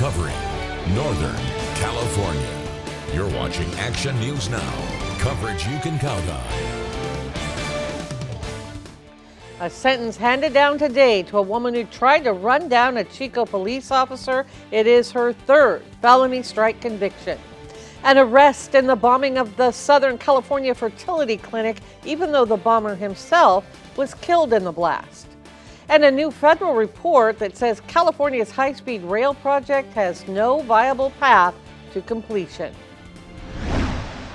covering Northern California. You're watching Action News Now, coverage you can count on. A sentence handed down today to a woman who tried to run down a Chico police officer. It is her third felony strike conviction. An arrest in the bombing of the Southern California fertility clinic, even though the bomber himself was killed in the blast. And a new federal report that says California's high-speed rail project has no viable path to completion.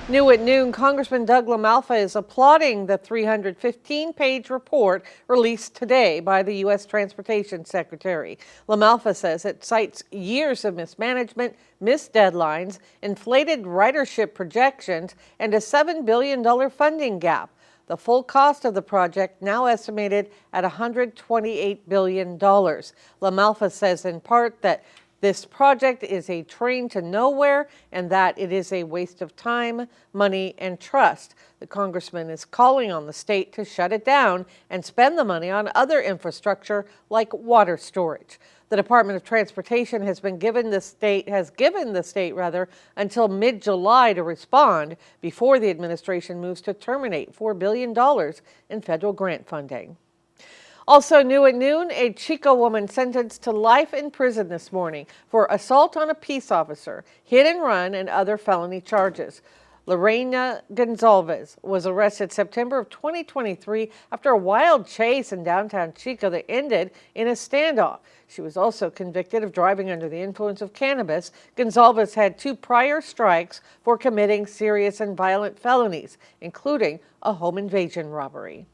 New at noon, Congressman Doug LaMalfa is applauding the 315-page report released today by the U.S. Transportation Secretary. LaMalfa says it cites years of mismanagement, missed deadlines, inflated ridership projections, and a $7 billion funding gap. The full cost of the project now estimated at $128 billion. LaMalfa says in part that this project is a train to nowhere and that it is a waste of time, money, and trust. The congressman is calling on the state to shut it down and spend the money on other infrastructure like water storage. The Department of Transportation has given the state until mid-July to respond before the administration moves to terminate $4 billion in federal grant funding. Also new at noon, a Chico woman sentenced to life in prison this morning for assault on a peace officer, hit and run, and other felony charges. Lorena Gonzalez was arrested September of 2023 after a wild chase in downtown Chico that ended in a standoff. She was also convicted of driving under the influence of cannabis. Gonzalez had 2 prior strikes for committing serious and violent felonies, including a home invasion robbery.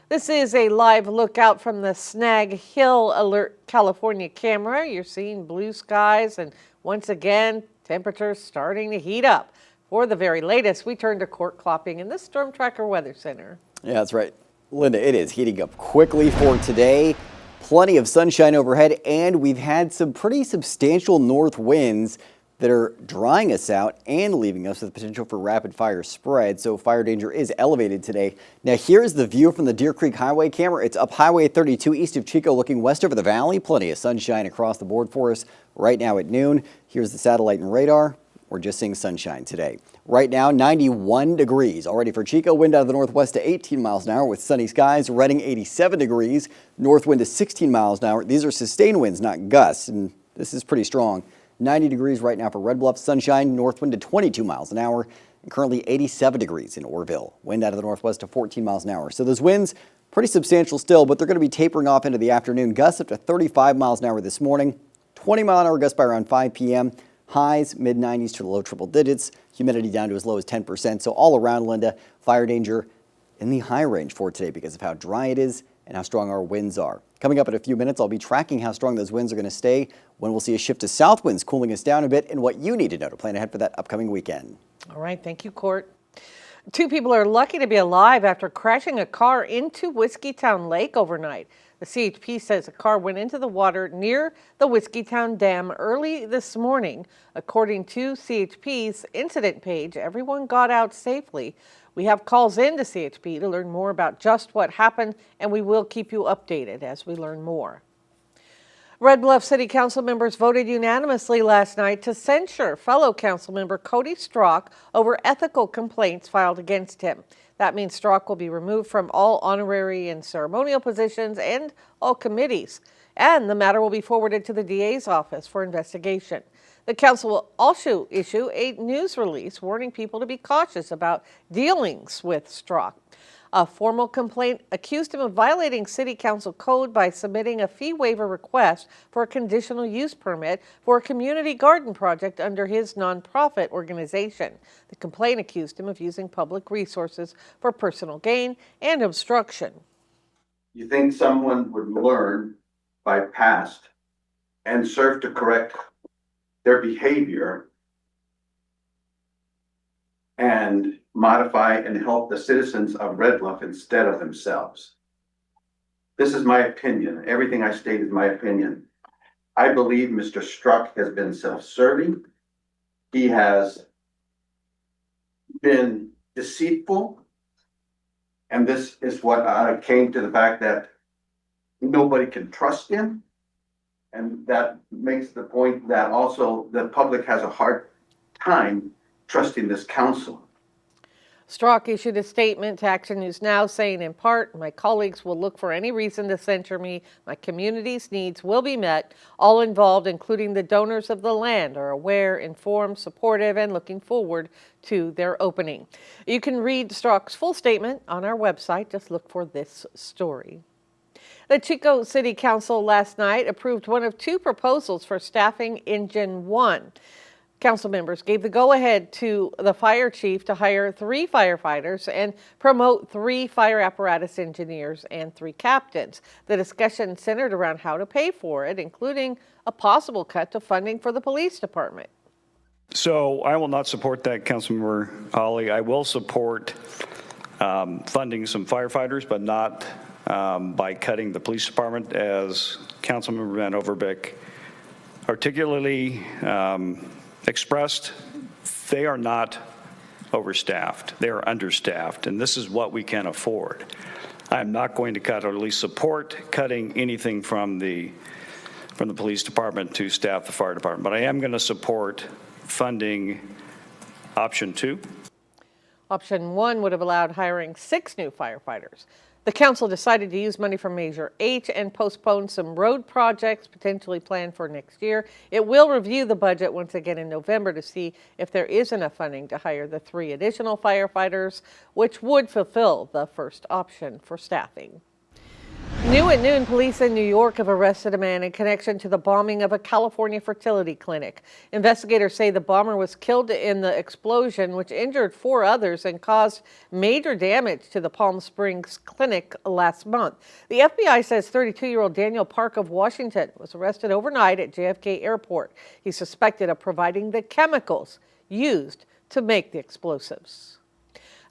This is a live look out from the Snag Hill Alert California camera. You're seeing blue skies and once again, temperatures starting to heat up. For the very latest, we turn to Court Clopping in the Storm Tracker Weather Center. Yeah, that's right. Linda, it is heating up quickly for today. Plenty of sunshine overhead, and we've had some pretty substantial north winds that are drying us out and leaving us with potential for rapid fire spread. So fire danger is elevated today. Now here's the view from the Deer Creek Highway camera. It's up Highway 32 east of Chico looking west over the valley. Plenty of sunshine across the board for us right now at noon. Here's the satellite and radar. We're just seeing sunshine today. Right now, 91 degrees already for Chico. Wind out of the northwest to 18 miles an hour with sunny skies. Redding 87 degrees. North wind to 16 miles an hour. These are sustained winds, not gusts, and this is pretty strong. 90 degrees right now for Red Bluff. Sunshine, north wind to 22 miles an hour. And currently 87 degrees in Orville. Wind out of the northwest to 14 miles an hour. So those winds, pretty substantial still, but they're going to be tapering off into the afternoon. Gusts up to 35 miles an hour this morning. 20 mile an hour gusts by around 5 p.m. Highs mid-90s to low triple digits. Humidity down to as low as 10%. So all around, Linda, fire danger in the high range for today because of how dry it is and how strong our winds are. Coming up in a few minutes, I'll be tracking how strong those winds are going to stay, when we'll see a shift to south winds cooling us down a bit, and what you need to know to plan ahead for that upcoming weekend. All right, thank you, Court. 2 people are lucky to be alive after crashing a car into Whiskeytown Lake overnight. The CHP says a car went into the water near the Whiskeytown Dam early this morning. According to CHP's incident page, everyone got out safely. We have calls in to CHP to learn more about just what happened, and we will keep you updated as we learn more. Red Bluff City Council members voted unanimously last night to censure fellow council member Cody Strzok over ethical complaints filed against him. That means Strzok will be removed from all honorary and ceremonial positions and all committees, and the matter will be forwarded to the DA's office for investigation. The council will also issue a news release warning people to be cautious about dealings with Strzok. A formal complaint accused him of violating city council code by submitting a fee waiver request for a conditional use permit for a community garden project under his nonprofit organization. The complaint accused him of using public resources for personal gain and obstruction. You think someone would learn by past and serve to correct their behavior and modify and help the citizens of Red Bluff instead of themselves? This is my opinion. Everything I state is my opinion. I believe Mr. Strzok has been self-serving. He has been deceitful. And this is what I came to the fact that nobody can trust him. And that makes the point that also the public has a hard time trusting this council. Strzok issued a statement to Action News Now saying, in part, my colleagues will look for any reason to censure me. My community's needs will be met. All involved, including the donors of the land, are aware, informed, supportive, and looking forward to their opening. You can read Strzok's full statement on our website. Just look for this story. The Chico City Council last night approved one of two proposals for staffing Engine 1. Council members gave the go-ahead to the fire chief to hire 3 firefighters and promote 3 fire apparatus engineers and 3 captains. The discussion centered around how to pay for it, including a possible cut to funding for the police department. So I will not support that, Councilmember Holly. I will support funding some firefighters, but not by cutting the police department, as Councilmember Van Overbeek articulately expressed. They are not overstaffed. They are understaffed, and this is what we can afford. I'm not going to cut or at least support cutting anything from the police department to staff the fire department, but I am going to support funding option 2. Option 1 would have allowed hiring 6 new firefighters. The council decided to use money from Measure H and postpone some road projects potentially planned for next year. It will review the budget once again in November to see if there is enough funding to hire the 3 additional firefighters, which would fulfill the first option for staffing. New at noon, police in New York have arrested a man in connection to the bombing of a California fertility clinic. Investigators say the bomber was killed in the explosion, which injured 4 others and caused major damage to the Palm Springs clinic last month. The FBI says 32-year-old Daniel Park of Washington was arrested overnight at JFK Airport. He's suspected of providing the chemicals used to make the explosives.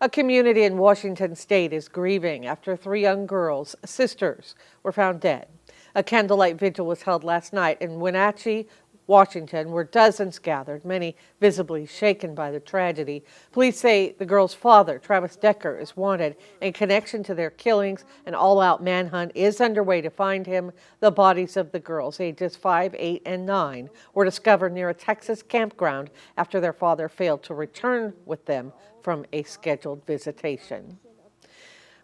A community in Washington state is grieving after 3 young girls, sisters, were found dead. A candlelight vigil was held last night in Wenatchee, Washington, where dozens gathered, many visibly shaken by the tragedy. Police say the girls' father, Travis Decker, is wanted in connection to their killings. An all-out manhunt is underway to find him. The bodies of the girls, ages 5, 8, and 9, were discovered near a Texas campground after their father failed to return with them from a scheduled visitation.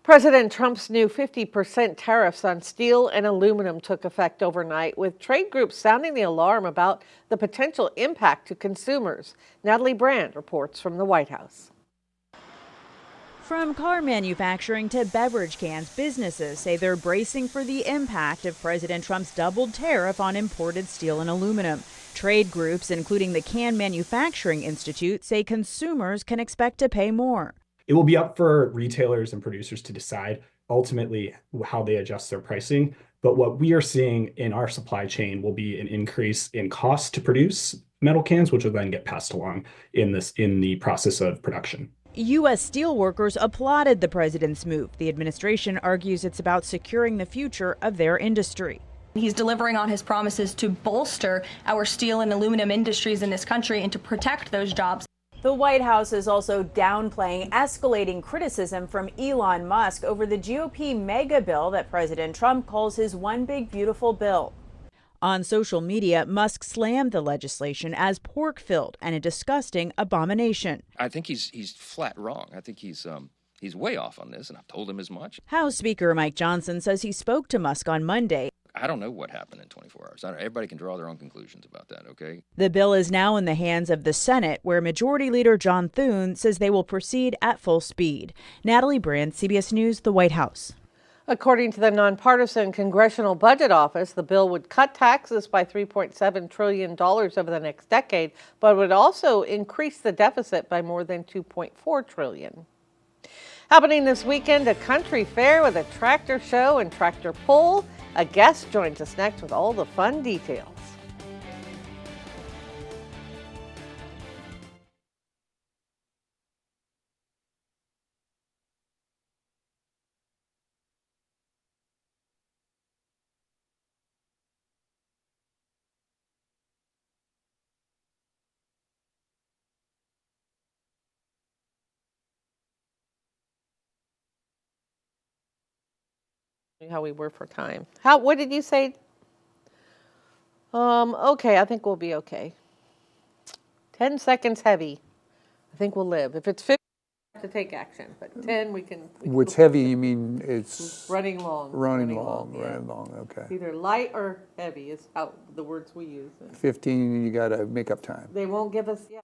President Trump's new 50% tariffs on steel and aluminum took effect overnight, with trade groups sounding the alarm about the potential impact to consumers. Natalie Brand reports from the White House. From car manufacturing to beverage cans, businesses say they're bracing for the impact of President Trump's doubled tariff on imported steel and aluminum. Trade groups, including the Can Manufacturing Institute, say consumers can expect to pay more. It will be up for retailers and producers to decide ultimately how they adjust their pricing. But what we are seeing in our supply chain will be an increase in cost to produce metal cans, which will then get passed along in the process of production. U.S. steelworkers applauded the president's move. The administration argues it's about securing the future of their industry. He's delivering on his promises to bolster our steel and aluminum industries in this country and to protect those jobs. The White House is also downplaying escalating criticism from Elon Musk over the GOP mega bill that President Trump calls his one big beautiful bill. On social media, Musk slammed the legislation as pork-filled and a disgusting abomination. I think he's flat wrong. I think he's way off on this, and I've told him as much. House Speaker Mike Johnson says he spoke to Musk on Monday. I don't know what happened in 24 hours. Everybody can draw their own conclusions about that, okay? The bill is now in the hands of the Senate, where Majority Leader John Thune says they will proceed at full speed. Natalie Brand, CBS News, the White House. According to the nonpartisan Congressional Budget Office, the bill would cut taxes by $3.7 trillion over the next decade, but would also increase the deficit by more than $2.4 trillion. Happening this weekend, a country fair with a tractor show and tractor pull. A guest joins us next with all the fun details. How we were for time. What did you say? Okay, I think we'll be okay. 10 seconds heavy. I think we'll live. If it's 50, we have to take action. But 10, we can What's heavy, you mean it's running long. running long, yeah. okay. Either light or heavy is how the words we use. 15, you got to make up time. They won't give us, yeah.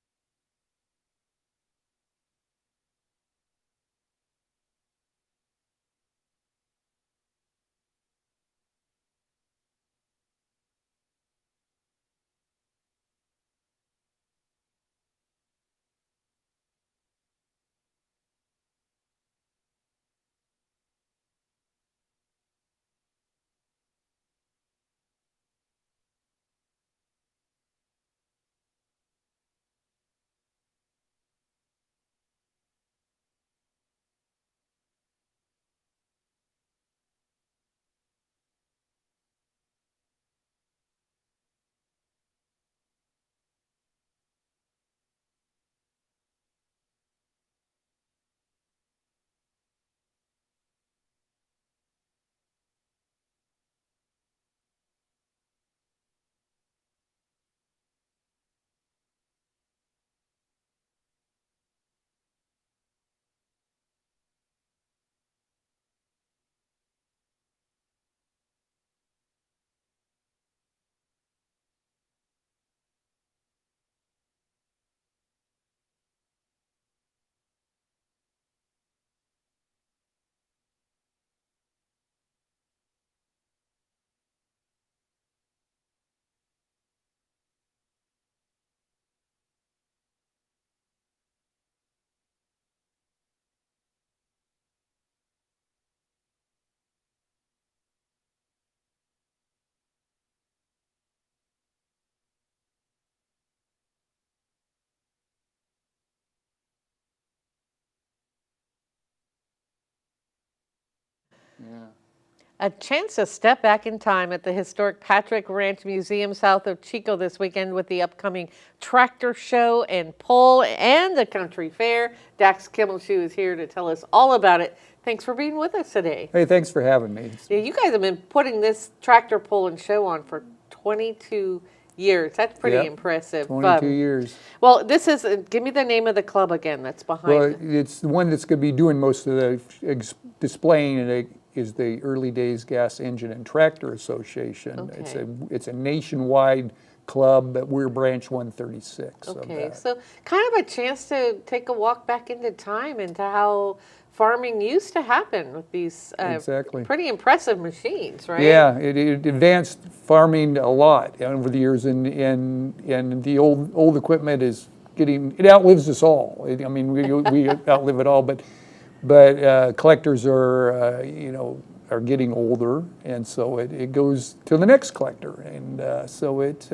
A chance to step back in time at the historic Patrick Ranch Museum south of Chico this weekend with the upcoming tractor show and pull and the country fair. Dax Kimmelshoe is here to tell us all about it. Thanks for being with us today. Hey, thanks for having me. Yeah, you guys have been putting this tractor pull and show on for 22 years. That's pretty Yep, impressive. 22 years. Well, this is, give me the name of the club again that's behind Well, it. it's the one that's going to be doing most of the displaying, and it is the Early Days Gas Engine and Tractor Association. Okay. It's a nationwide club, but we're branch 136 of Okay, that. so kind of a chance to take a walk back into time into how farming used to happen with these Exactly. pretty impressive machines, right? Yeah, it advanced farming a lot over the years, and the old equipment is it outlives us all. I mean, we outlive it all, but collectors are are getting older, and so it goes to the next collector, and so it's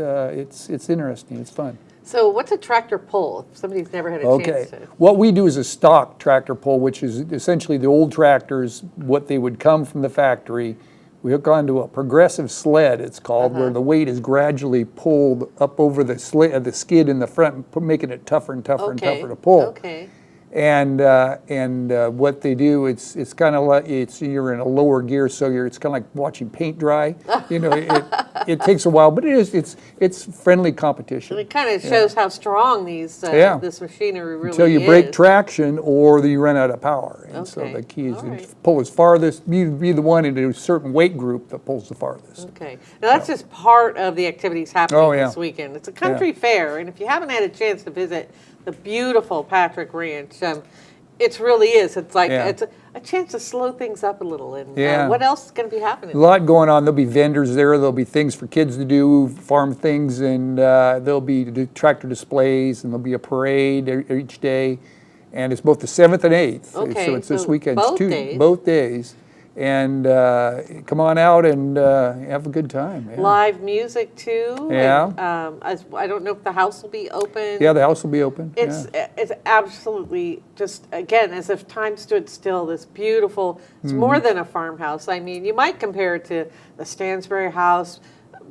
interesting. It's fun. So what's a tractor pull if somebody's never had a chance to? What we do is a stock tractor pull, which is essentially the old tractors, what they would come from the factory. We hook onto a progressive sled, it's called, where the weight is gradually pulled up over the skid in the front, making it tougher and tougher and tougher to pull. Okay. And what they do, it's kind of like you're in a lower gear, so it's kind of like watching paint dry. It takes a while, but it's friendly competition. And it kind of shows how strong this machinery really is. Until you break traction or you run out of power. And so the key is to pull as farthest, be the one in a certain weight group that pulls the farthest. Okay. Now that's just part of the activities happening this weekend. It's a country fair, and if you haven't had a chance to visit the beautiful Patrick Ranch, it really is. It's like it's a chance to slow things up a little. And what else is going to be happening? A lot going on. There'll be vendors there. There'll be things for kids to do, farm things, and there'll be tractor displays, and there'll be a parade each day. And it's both the 7th and 8th. Okay, So it's this weekend. both Both days. And come on out and have a good time. Yeah. Live music too. Yeah. And, I don't know if the house will be open. Yeah, the house will be open. It's absolutely just, again, as if time stood still. This beautiful. It's more than a farmhouse. I mean, you might compare it to the Stansbury House,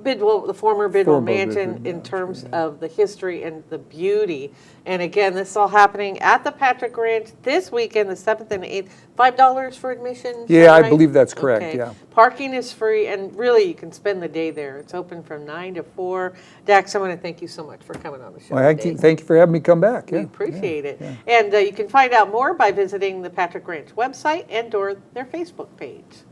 Bidwell, the former Bidwell Former Mansion, Bidwell in terms of the history and the beauty. And again, this is all happening at the Patrick Ranch this weekend, the 7th and 8th. $5 for admission? Is Yeah, that I right? believe that's correct, Okay. yeah. Parking is free, and really, you can spend the day there. It's open from 9 to 4. Dax, I want to thank you so much for coming on the show Well, today. thank you for having me come back. We Yeah, appreciate it. yeah. And you can find out more by visiting the Patrick Ranch website and or their Facebook page.